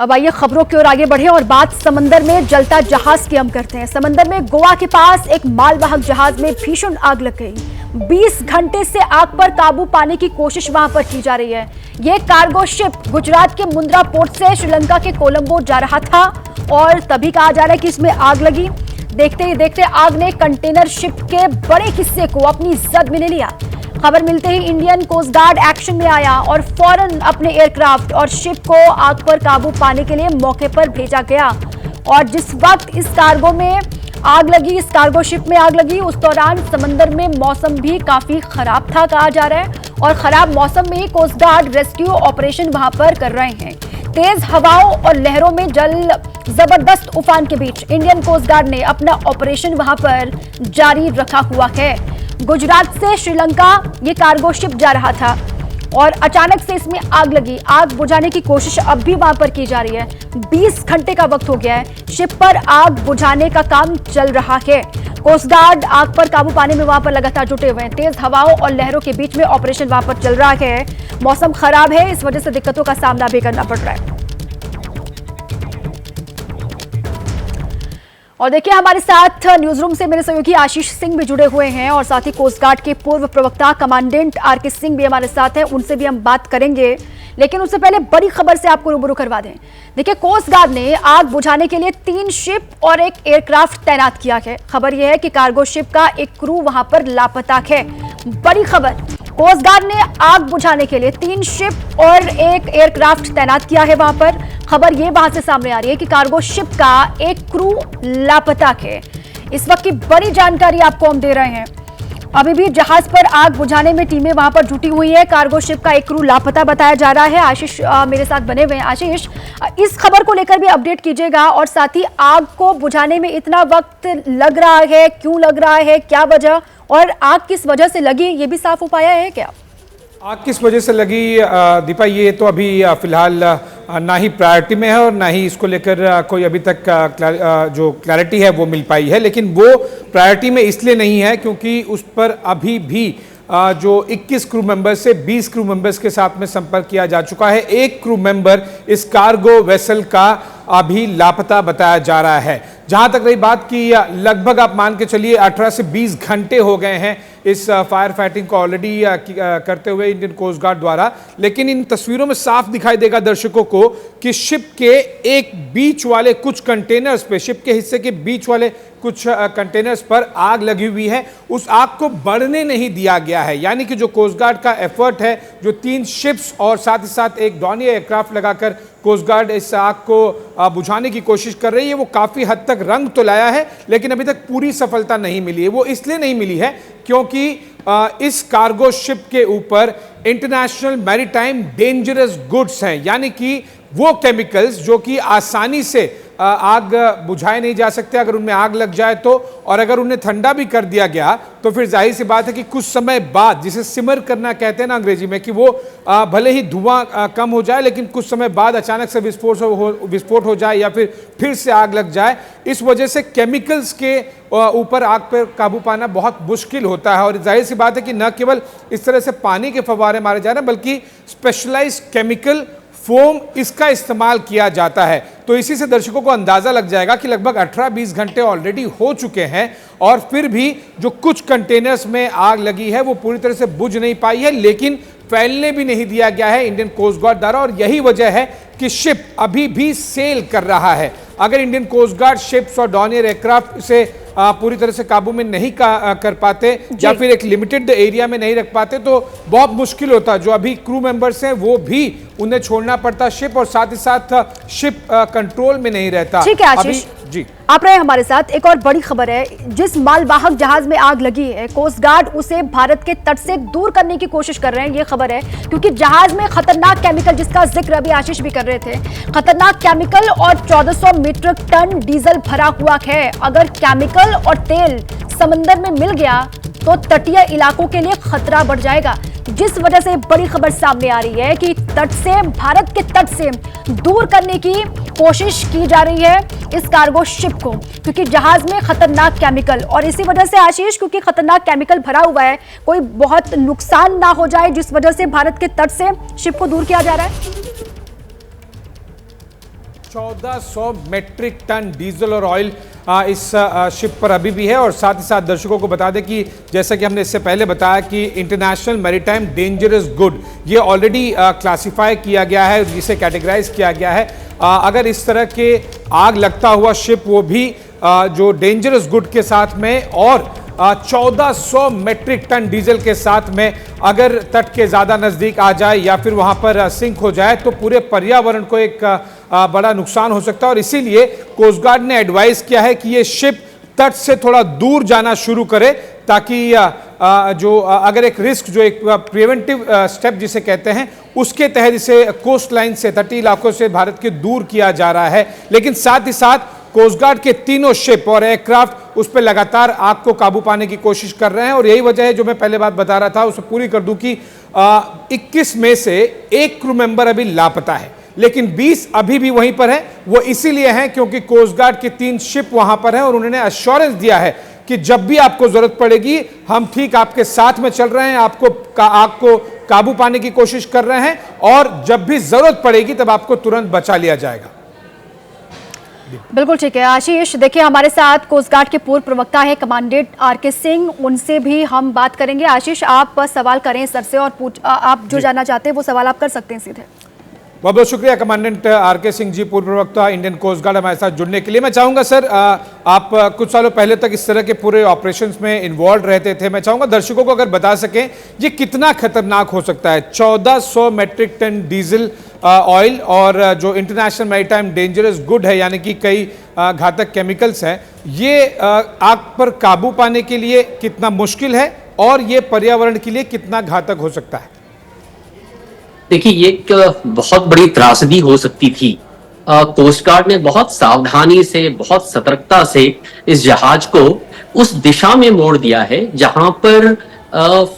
अब आइए खबरों की ओर आगे बढ़े और बात समंदर में जलता जहाज की हम करते हैं। समंदर में गोवा के पास एक मालवाहक जहाज में भीषण आग लग गई। 20 घंटे से आग पर काबू पाने की कोशिश वहां पर की जा रही है। ये कार्गो शिप गुजरात के मुंद्रा पोर्ट से श्रीलंका के कोलंबो जा रहा था और तभी कहा जा रहा है कि इसमें आग लगी। देखते ही देखते आग ने कंटेनर शिप के बड़े हिस्से को अपनी जद में ले लिया। खबर मिलते ही इंडियन कोस्ट गार्ड एक्शन में आया और फौरन अपने एयरक्राफ्ट और शिप को आग पर काबू पाने के लिए मौके पर भेजा गया। और जिस वक्त इस कार्गो में आग लगी, इस कार्गो शिप में आग लगी, उस दौरान समंदर में मौसम भी काफी खराब था कहा जा रहा है। और खराब मौसम में ही कोस्ट गार्ड रेस्क्यू ऑपरेशन वहां पर कर रहे हैं। तेज हवाओं और लहरों में जबरदस्त उफान के बीच इंडियन कोस्ट गार्ड ने अपना ऑपरेशन वहां पर जारी रखा हुआ है। गुजरात से श्रीलंका ये कार्गो शिप जा रहा था और अचानक से इसमें आग लगी। आग बुझाने की कोशिश अब भी वहां पर की जा रही है। 20 घंटे का वक्त हो गया है, शिप पर आग बुझाने का काम चल रहा है। कोस्ट गार्ड आग पर काबू पाने में वहां पर लगातार जुटे हुए हैं। तेज हवाओं और लहरों के बीच में ऑपरेशन वहां पर चल रहा है। मौसम खराब है, इस वजह से दिक्कतों का सामना भी करना पड़ रहा है। और देखिए, हमारे साथ न्यूज रूम से मेरे सहयोगी आशीष सिंह भी जुड़े हुए हैं और साथ ही कोस्ट गार्ड के पूर्व प्रवक्ता कमांडेंट आर.के. सिंह भी हमारे साथ हैं। उनसे भी हम बात करेंगे, लेकिन उससे पहले बड़ी खबर से आपको रूबरू करवा दें। देखिए, कोस्ट गार्ड ने आग बुझाने के लिए 3 शिप और एक एयरक्राफ्ट तैनात किया है। खबर यह है कि कार्गो शिप का एक क्रू वहां पर लापता है। बड़ी खबर, कोस्ट गार्ड ने आग बुझाने के लिए 3 शिप और एक एयरक्राफ्ट तैनात किया है वहां पर। खबर ये वहां से सामने आ रही है कि कार्गो शिप का एक क्रू लापता है। इस वक्त की बड़ी जानकारी आपको हम दे रहे हैं। अभी भी जहाज पर आग बुझाने में टीमें वहां पर जुटी हुई है। कार्गो शिप का एक क्रू लापता बताया जा रहा है। आशीष मेरे साथ बने हुए हैं। आशीष, इस खबर को लेकर भी अपडेट कीजिएगा और साथ ही आग को बुझाने में इतना वक्त लग रहा है, क्यों लग रहा है, क्या वजह, और आग किस वजह से लगी, ये भी साफ हो पाया है क्या? आग किस वजह से लगी दीपा, ये तो अभी फिलहाल ना ही प्रायोरिटी में है और ना ही इसको लेकर कोई अभी तक जो क्लैरिटी है वो मिल पाई है। लेकिन वो प्रायोरिटी में इसलिए नहीं है क्योंकि उस पर अभी भी जो 21 क्रू मेंबर्स से 20 क्रू मेंबर्स के साथ में संपर्क किया जा चुका है। एक क्रू मेंबर इस कार्गो वेसल का अभी लापता बताया जा रहा है। जहां तक रही बात की, लगभग आप मान के चलिए 18 से 20 घंटे हो गए हैं इस फायर फाइटिंग को ऑलरेडी करते हुए इंडियन कोस्ट गार्ड द्वारा। लेकिन इन तस्वीरों में साफ दिखाई देगा दर्शकों को कि शिप के एक बीच वाले कुछ कंटेनर्स पे, शिप के हिस्से के बीच वाले कुछ कंटेनर्स पर आग लगी हुई है। उस आग को बढ़ने नहीं दिया गया है, यानी कि जो कोस्ट गार्ड का एफर्ट है, जो 3 शिप्स और साथ ही साथ एक डॉनियर एयरक्राफ्ट लगाकर कोस्ट गार्ड इस आग को बुझाने की कोशिश कर रही है, वो काफी हद तक रंग तो लाया है, लेकिन अभी तक पूरी सफलता नहीं मिली है। वो इसलिए नहीं मिली है क्योंकि इस कार्गो शिप के ऊपर इंटरनेशनल मैरीटाइम डेंजरस गुड्स हैं, यानी कि वो केमिकल्स जो कि आसानी से आग बुझाए नहीं जा सकते अगर उनमें आग लग जाए तो। और अगर उन्हें ठंडा भी कर दिया गया तो फिर जाहिर सी बात है कि कुछ समय बाद, जिसे सिमर करना कहते हैं ना अंग्रेजी में, कि वो भले ही धुआं कम हो जाए लेकिन कुछ समय बाद अचानक से विस्फोट हो जाए या फिर से आग लग जाए। इस वजह से केमिकल्स के ऊपर आग पर काबू पाना बहुत मुश्किल होता है। और जाहिर सी बात है कि न केवल इस तरह से पानी के फव्वारे मारे जा रहे हैं, बल्कि स्पेशलाइज्ड केमिकल फोम इसका इस्तेमाल किया जाता है। तो इसी से दर्शकों को अंदाजा लग जाएगा कि लगभग 18-20 घंटे ऑलरेडी हो चुके हैं और फिर भी जो कुछ कंटेनर्स में आग लगी है वो पूरी तरह से बुझ नहीं पाई है, लेकिन फैलने भी नहीं दिया गया है इंडियन कोस्ट गार्ड द्वारा। और यही वजह है कि शिप अभी भी सेल कर रहा है। अगर इंडियन कोस्ट गार्ड शिप्स और डॉनियर एयरक्राफ्ट से पूरी तरह से काबू में नहीं कर पाते या फिर एक लिमिटेड एरिया में नहीं रख पाते तो बहुत मुश्किल होता। जो अभी क्रू मेंबर्स हैं वो भी उन्हें छोड़ना पड़ता शिप, और साथ ही साथ शिप कंट्रोल में नहीं रहता। ठीक है आशीष जी, आप रहे हमारे साथ। एक और बड़ी खबर है, जिस मालवाहक जहाज में आग लगी है, कोस्ट गार्ड उसे भारत के तट से दूर करने की कोशिश कर रहे हैं, ये खबर है। क्योंकि जहाज में खतरनाक केमिकल, जिसका जिक्र अभी आशीष भी कर रहे थे, खतरनाक केमिकल और 1400 मीट्रिक टन डीजल भरा हुआ है। अगर केमिकल और तेल समंदर में मिल गया तो तटीय इलाकों के लिए खतरा बढ़ जाएगा, जिस वजह से बड़ी खबर सामने आ रही है कि तट से, भारत के तट से दूर करने की कोशिश की जा रही है इस कार्गो शिप को, क्योंकि जहाज में खतरनाक केमिकल, और इसी वजह से आशीष, क्योंकि खतरनाक केमिकल भरा हुआ है, कोई बहुत नुकसान ना हो जाए, जिस वजह से भारत के तट से शिप को दूर किया जा रहा है। 1400 मेट्रिक टन डीजल और ऑयल इस शिप पर अभी भी है। और साथ ही साथ दर्शकों को बता दें कि जैसा कि हमने इससे पहले बताया कि इंटरनेशनल मैरीटाइम डेंजरस गुड ये ऑलरेडी क्लासिफाई किया गया है, जिसे कैटेगराइज किया गया है। अगर इस तरह के आग लगता हुआ शिप वो भी जो डेंजरस गुड के साथ में और 1400 मेट्रिक टन डीजल के साथ में अगर तट के ज़्यादा नज़दीक आ जाए या फिर वहाँ पर सिंक हो जाए तो पूरे पर्यावरण को एक बड़ा नुकसान हो सकता है। और इसीलिए कोस्ट गार्ड ने एडवाइस किया है कि ये शिप तट से थोड़ा दूर जाना शुरू करे, ताकि जो अगर एक रिस्क जो एक प्रिवेंटिव स्टेप जिसे कहते हैं उसके तहत इसे कोस्ट लाइन से तटीय इलाकों से भारत के दूर किया जा रहा है। लेकिन साथ ही साथ कोस्ट गार्ड के तीनों शिप और एयरक्राफ्ट उस पर लगातार आग को काबू पाने की कोशिश कर रहे हैं। और यही वजह है जो मैं पहले बात बता रहा था उसे पूरी कर दूं कि 21 में से एक क्रू मेंबर अभी लापता है, लेकिन 20 अभी भी वहीं पर हैं। वो इसीलिए हैं क्योंकि कोस्ट गार्ड की 3 शिप वहां पर हैं और उन्होंने अश्योरेंस दिया है कि जब भी आपको जरूरत पड़ेगी हम ठीक आपके साथ में चल रहे हैं, आग को काबू पाने की कोशिश कर रहे हैं और जब भी जरूरत पड़ेगी तब आपको तुरंत बचा लिया जाएगा। बिल्कुल ठीक है आशीष। देखिए हमारे साथ कोस्ट गार्ड के पूर्व प्रवक्ता है कमांडेंट आर.के. सिंह, उनसे भी हम बात करेंगे। आशीष, आप सवाल करें सर से और आप जो जानना चाहते हैं वो सवाल आप कर सकते हैं सीधे। बहुत बहुत शुक्रिया कमांडेंट आर.के. सिंह जी, पूर्व प्रवक्ता इंडियन कोस्ट गार्ड, हमारे साथ जुड़ने के लिए। मैं चाहूंगा सर, आप कुछ सालों पहले तक इस तरह के पूरे ऑपरेशंस में इन्वॉल्व रहते थे। मैं चाहूंगा दर्शकों को अगर बता सकें ये कितना खतरनाक हो सकता है। 1400 मेट्रिक टन डीजल ऑयल और जो इंटरनेशनल मैरीटाइम डेंजरस गुड है, यानी कि कई घातक केमिकल्स हैं, ये आग पर काबू पाने के लिए कितना मुश्किल है और ये पर्यावरण के लिए कितना घातक हो सकता है? देखिए, ये एक बहुत बड़ी त्रासदी हो सकती थी। कोस्ट गार्ड ने बहुत सावधानी से, बहुत सतर्कता से इस जहाज को उस दिशा में मोड़ दिया है जहां पर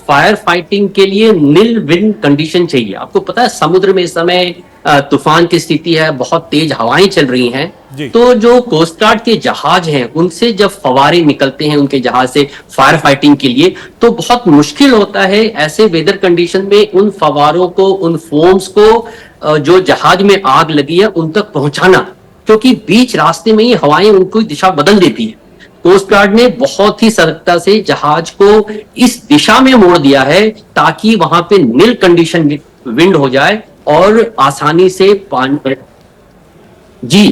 फायर फाइटिंग के लिए नील विंड कंडीशन चाहिए। आपको पता है समुद्र में इस समय तूफान की स्थिति है, बहुत तेज हवाएं चल रही हैं। तो जो कोस्ट गार्ड के जहाज हैं उनसे जब फवारे निकलते हैं उनके जहाज से फायर फाइटिंग के लिए, तो बहुत मुश्किल होता है ऐसे वेदर कंडीशन में उन फवारों को, उन फोम्स को जो जहाज में आग लगी है उन तक पहुंचाना, क्योंकि बीच रास्ते में ही हवाएं उनको दिशा बदल देती है। कोस्ट गार्ड ने बहुत ही सतर्कता से जहाज को इस दिशा में मोड़ दिया है ताकि वहां पे नील कंडीशन विंड हो जाए और आसानी से पानी। जी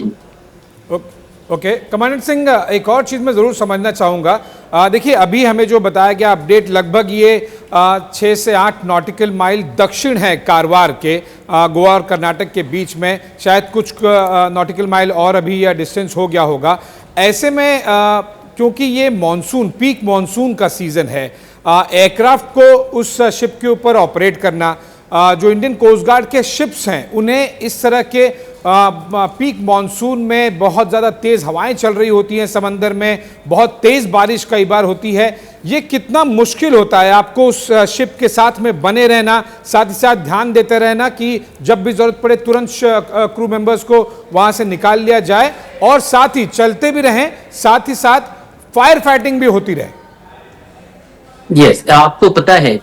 ओके कमांडेंट सिंह, एक और चीज मैं जरूर समझना चाहूंगा। देखिए अभी हमें जो बताया गया अपडेट, लगभग ये 6 से 8 नॉटिकल माइल दक्षिण है कारवार के, गोवा और कर्नाटक के बीच में। शायद कुछ नॉटिकल माइल और अभी डिस्टेंस हो गया होगा। ऐसे में क्योंकि ये मॉनसून, पीक मॉनसून का सीजन है, एयरक्राफ्ट को उस शिप के ऊपर ऑपरेट करना, जो इंडियन कोस्ट गार्ड के शिप्स हैं उन्हें इस तरह के पीक मॉनसून में बहुत ज़्यादा तेज़ हवाएं चल रही होती हैं, समंदर में बहुत तेज़ बारिश कई बार होती है, ये कितना मुश्किल होता है आपको उस शिप के साथ में बने रहना, साथ ही साथ ध्यान देते रहना कि जब भी ज़रूरत पड़े तुरंत क्रू मेंबर्स को वहाँ से निकाल लिया जाए और साथ ही चलते भी रहें, साथ ही साथ फायर फाइटिंग भी होती रहे। यस, आपको पता है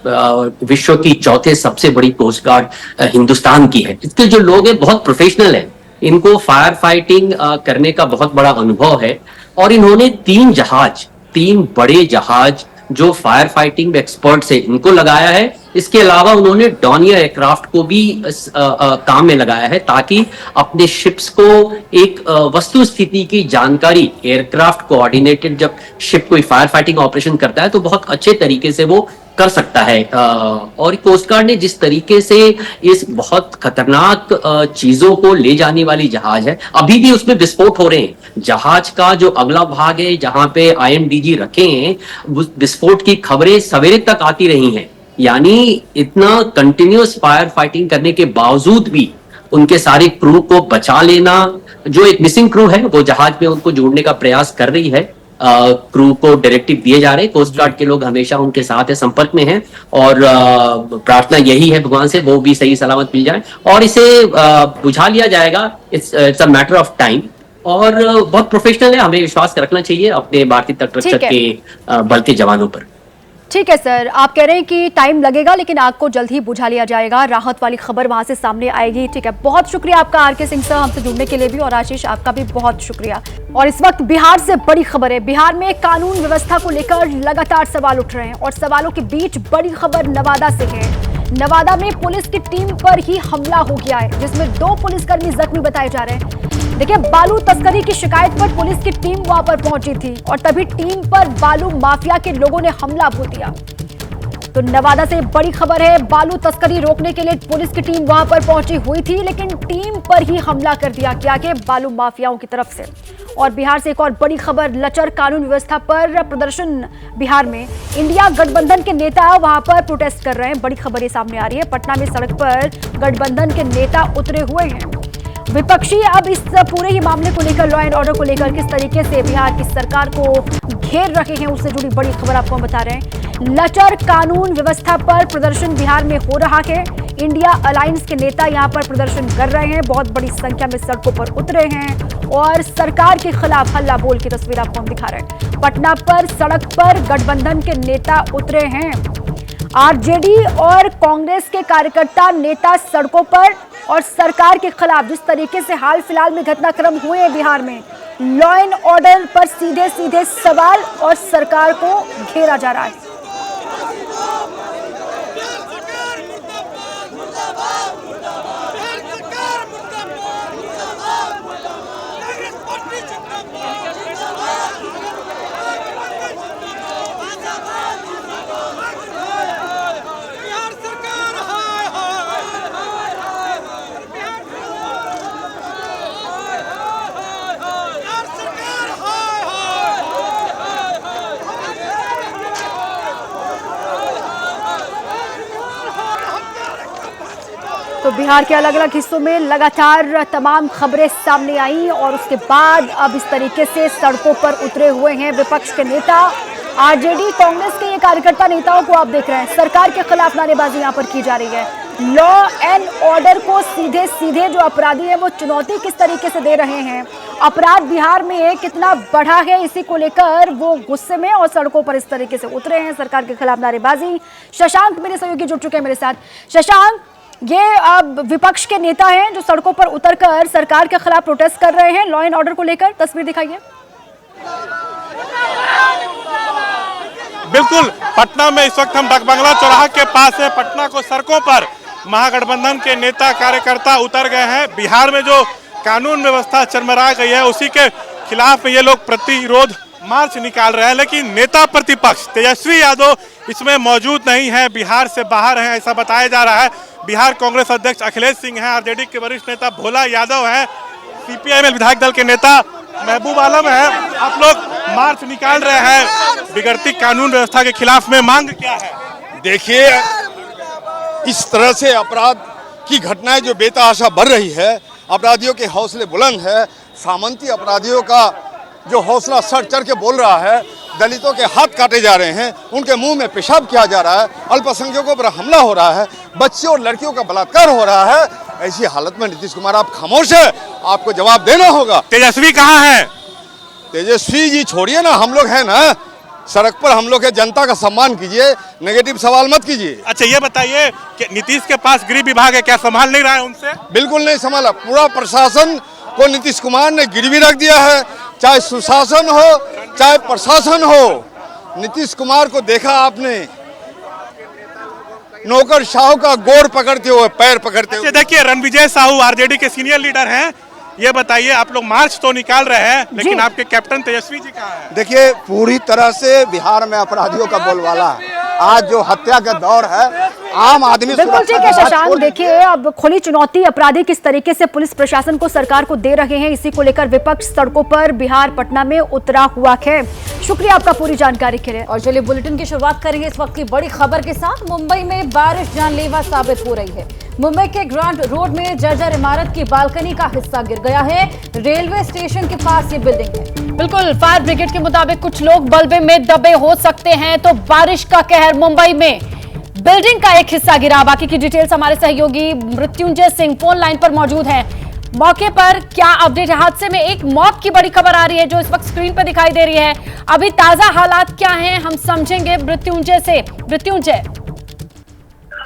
विश्व की चौथे सबसे बड़ी कोस्ट गार्ड हिंदुस्तान की है। इसके जो लोग हैं बहुत प्रोफेशनल हैं, इनको फायर फाइटिंग करने का बहुत बड़ा अनुभव है और इन्होंने 3 बड़े जहाज जो फायर फाइटिंग एक्सपर्ट्स है इनको लगाया है। इसके अलावा उन्होंने डॉनियर एयरक्राफ्ट को भी काम में लगाया है ताकि अपने शिप्स को एक वस्तु स्थिति की जानकारी, एयरक्राफ्ट कोऑर्डिनेटेड जब शिप कोई फायर फाइटिंग ऑपरेशन करता है तो बहुत अच्छे तरीके से वो कर सकता है। और कोस्ट गार्ड ने जिस तरीके से इस बहुत खतरनाक चीजों को ले जाने वाली जहाज है, अभी भी उसमें विस्फोट हो रहे हैं। जहाज का जो अगला भाग है जहां पे IMDG रखे हैं, विस्फोट की खबरें सवेरे तक आती रही हैं। यानी इतना कंटिन्यूअस फायर फाइटिंग करने के बावजूद भी उनके सारे क्रू को बचा लेना, जो एक मिसिंग क्रू है वो जहाज में उनको जोड़ने का प्रयास कर रही है। क्रू को डायरेक्टिव दिए जा रहे हैं, कोस्ट गार्ड के लोग हमेशा उनके साथ है, संपर्क में हैं और प्रार्थना यही है भगवान से वो भी सही सलामत मिल जाए और इसे बुझा लिया जाएगा। It's a matter of time और बहुत प्रोफेशनल है, हमें विश्वास रखना चाहिए अपने भारतीय तटरक्षक के बल के जवानों पर। ठीक है सर, आप कह रहे हैं कि टाइम लगेगा लेकिन आग को जल्द ही बुझा लिया जाएगा, राहत वाली खबर वहां से सामने आएगी। ठीक है, बहुत शुक्रिया आपका आरके सिंह सर हमसे जुड़ने के लिए भी, और आशीष आपका भी बहुत शुक्रिया। और इस वक्त बिहार से बड़ी खबर है। बिहार में कानून व्यवस्था को लेकर लगातार सवाल उठ रहे हैं और सवालों के बीच बड़ी खबर नवादा से है। नवादा में पुलिस की टीम पर ही हमला हो गया है, जिसमें 2 पुलिसकर्मी जख्मी बताए जा रहे हैं। देखिए, बालू तस्करी की शिकायत पर पुलिस की टीम वहां पर पहुंची थी और तभी टीम पर बालू माफिया के लोगों ने हमला बोल दिया। तो नवादा से बड़ी खबर है, बालू तस्करी रोकने के लिए पुलिस की टीम वहां पर पहुंची हुई थी, लेकिन टीम पर ही हमला कर दिया गया के बालू माफियाओं की तरफ से। और बिहार से एक और बड़ी खबर, लचर कानून व्यवस्था पर प्रदर्शन। बिहार में इंडिया गठबंधन के नेता वहां पर प्रोटेस्ट कर रहे हैं। बड़ी खबर ये सामने आ रही है, पटना में सड़क पर गठबंधन के नेता उतरे हुए हैं। विपक्षी अब इस पूरे ही मामले को लेकर, लॉ एंड ऑर्डर को लेकर किस तरीके से बिहार की सरकार को घेर रहे हैं, उससे जुड़ी बड़ी खबर आपको हम बता रहे हैं। लचर कानून व्यवस्था पर प्रदर्शन बिहार में हो रहा है। इंडिया अलायंस के नेता यहां पर प्रदर्शन कर रहे हैं, बहुत बड़ी संख्या में सड़कों पर उतरे हैं और सरकार के खिलाफ हल्ला बोल की तस्वीर आपको हम दिखा रहे हैं। पटना पर सड़क पर गठबंधन के नेता उतरे हैं। आरजेडी और कांग्रेस के कार्यकर्ता नेता सड़कों पर और सरकार के खिलाफ जिस तरीके से हाल फिलहाल में घटनाक्रम हुए हैं बिहार में, लॉ एंड ऑर्डर पर सीधे सीधे सवाल और सरकार को घेरा जा रहा है। तो बिहार के अलग अलग हिस्सों में लगातार तमाम खबरें सामने आई और उसके बाद अब इस तरीके से सड़कों पर उतरे हुए हैं विपक्ष के नेता। आरजेडी कांग्रेस के ये कार्यकर्ता नेताओं को आप देख रहे हैं, सरकार के खिलाफ नारेबाजी यहाँ पर की जा रही है। लॉ एंड ऑर्डर को सीधे सीधे जो अपराधी है वो चुनौती किस तरीके से दे रहे हैं, अपराध बिहार में कितना बढ़ा है इसी को लेकर वो गुस्से में और सड़कों पर इस तरीके से उतरे हैं, सरकार के खिलाफ नारेबाजी। शशांक मेरे सहयोगी जुड़ चुके हैं मेरे साथ। शशांक, ये अब विपक्ष के नेता हैं जो सड़कों पर उतरकर सरकार के खिलाफ प्रोटेस्ट कर रहे हैं, लॉ एंड ऑर्डर को लेकर, तस्वीर दिखाइए। बिल्कुल, पटना में इस वक्त हम डाकबंगला चौराहा के पास है। पटना को सड़कों पर महागठबंधन के नेता कार्यकर्ता उतर गए हैं। बिहार में जो कानून व्यवस्था चरमरा गई है उसी के खिलाफ ये लोग प्रतिरोध मार्च निकाल रहे हैं, लेकिन नेता प्रतिपक्ष तेजस्वी यादव इसमें मौजूद नहीं है, बिहार से बाहर हैं ऐसा बताया जा रहा है। बिहार कांग्रेस अध्यक्ष अखिलेश सिंह हैं, आरजेडी के वरिष्ठ नेता भोला यादव हैं, सीपीआई विधायक दल के नेता महबूब आलम है। आप लोग मार्च निकाल रहे हैं बिगड़ती कानून व्यवस्था के खिलाफ में, मांग क्या है? देखिए, इस तरह से अपराध की घटनाएं जो बेतहाशा बढ़ रही है, अपराधियों के हौसले बुलंद है, सामंती अपराधियों का जो हौसला सर चढ़ के बोल रहा है, दलितों के हाथ काटे जा रहे हैं, उनके मुंह में पेशाब किया जा रहा है, अल्पसंख्यकों पर हमला हो रहा है, बच्चों और लड़कियों का बलात्कार हो रहा है। ऐसी हालत में नीतीश कुमार आप खामोश है, आपको जवाब देना होगा। तेजस्वी कहाँ है? तेजस्वी जी छोड़िए ना, हम लोग हैं ना सड़क पर, हम लोग है, जनता का सम्मान कीजिए, नेगेटिव सवाल मत कीजिए। अच्छा ये बताइए कि नीतीश के पास गृह विभाग है, क्या संभाल नहीं रहा है उनसे? बिल्कुल नहीं संभाला, पूरा प्रशासन को नीतीश कुमार ने गिरवी रख दिया है, चाहे सुशासन हो चाहे प्रशासन हो। नीतीश कुमार को देखा आपने नौकरशाहों का गोर पकड़ते हुए, पैर पकड़ते हुए। देखिए, रणविजय साहू आरजेडी के सीनियर लीडर हैं, ये बताइए आप लोग मार्च तो निकाल रहे हैं लेकिन आपके कैप्टन तेजस्वी जी कहाँ हैं? देखिए, पूरी तरह से बिहार में अपराधियों का बोलबाला है। आज जो हत्या का दौर है, आम आदमी बिल्कुल ठीक है शशांक, देखिए अब खुली चुनौती अपराधी किस तरीके से पुलिस प्रशासन को, सरकार को दे रहे हैं, इसी को लेकर विपक्ष सड़कों पर बिहार पटना में उतरा हुआ है। शुक्रिया आपका पूरी जानकारी के लिए। और चलिए बुलेटिन की शुरुआत करेंगे इस वक्त की बड़ी खबर के साथ। मुंबई में बारिश जानलेवा साबित हो रही है। मुंबई के ग्रांट रोड में जर्जर इमारत की बालकनी का हिस्सा गिर गया है। रेलवे स्टेशन के पास ये बिल्डिंग है। बिल्कुल, फायर ब्रिगेड के मुताबिक कुछ लोग बल्बे में दबे हो सकते हैं। तो बारिश का कहर मुंबई में, बिल्डिंग का एक हिस्सा गिरा। बाकी की डिटेल्स हमारे सहयोगी मृत्युंजय सिंह फोन लाइन पर मौजूद हैं। मौके पर क्या अपडेट है हादसे में? एक मौत की बड़ी खबर आ रही है जो इस वक्त स्क्रीन पर दिखाई दे रही है। अभी ताजा हालात क्या हैं हम समझेंगे मृत्युंजय से। मृत्युंजय,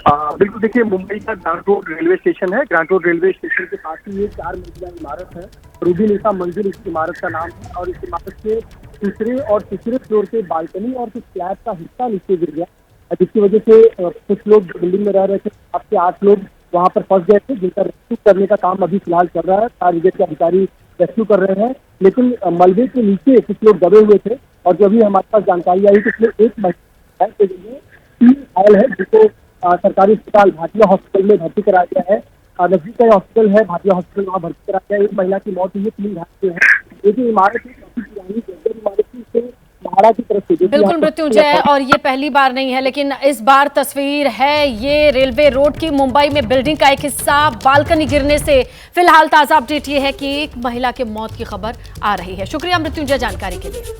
बिल्कुल, देखिए मुंबई का ग्रांट रोड रेलवे स्टेशन है। ग्रांट रोड रेलवे स्टेशन के पास ही ये 4 मंजिला इमारत है। रूबी निशा मंजिल इस इमारत का नाम है और इस इमारत के दूसरे और तीसरे फ्लोर से बालकनी और कुछ स्लैब का हिस्सा नीचे गिर गया, जिसकी वजह से कुछ लोग बिल्डिंग में रह रहे थे, 7 से 8 लोग वहां पर फंस गए थे, जिनका रेस्क्यू करने का काम अभी फिलहाल चल रहा है। फायर ब्रिगेड के अधिकारी रेस्क्यू कर रहे हैं, लेकिन मलबे के नीचे कुछ लोग दबे हुए थे और जो अभी हमारे पास जानकारी आई कि इसमें एक महिला है, 3 घायल है, जिसको सरकारी अस्पताल भाटिया हॉस्पिटल में भर्ती कराया गया है। नजदीक का हॉस्पिटल है भाटिया हॉस्पिटल, वहाँ भर्ती कराया गया है। एक महिला की मौत हुई है, 3 घायल हैं। ये जो इमारत है काफी पुरानी जर्जर इमारत थी, इसे महाड़ा की तरफ से बिल्कुल मृत्युंजय, और ये पहली बार नहीं है, लेकिन इस बार तस्वीर है ये रेलवे रोड की। मुंबई में बिल्डिंग का एक हिस्सा बालकनी गिरने से फिलहाल ताजा अपडेट ये है कि एक महिला के मौत की खबर आ रही है। शुक्रिया मृत्युंजय जानकारी के लिए।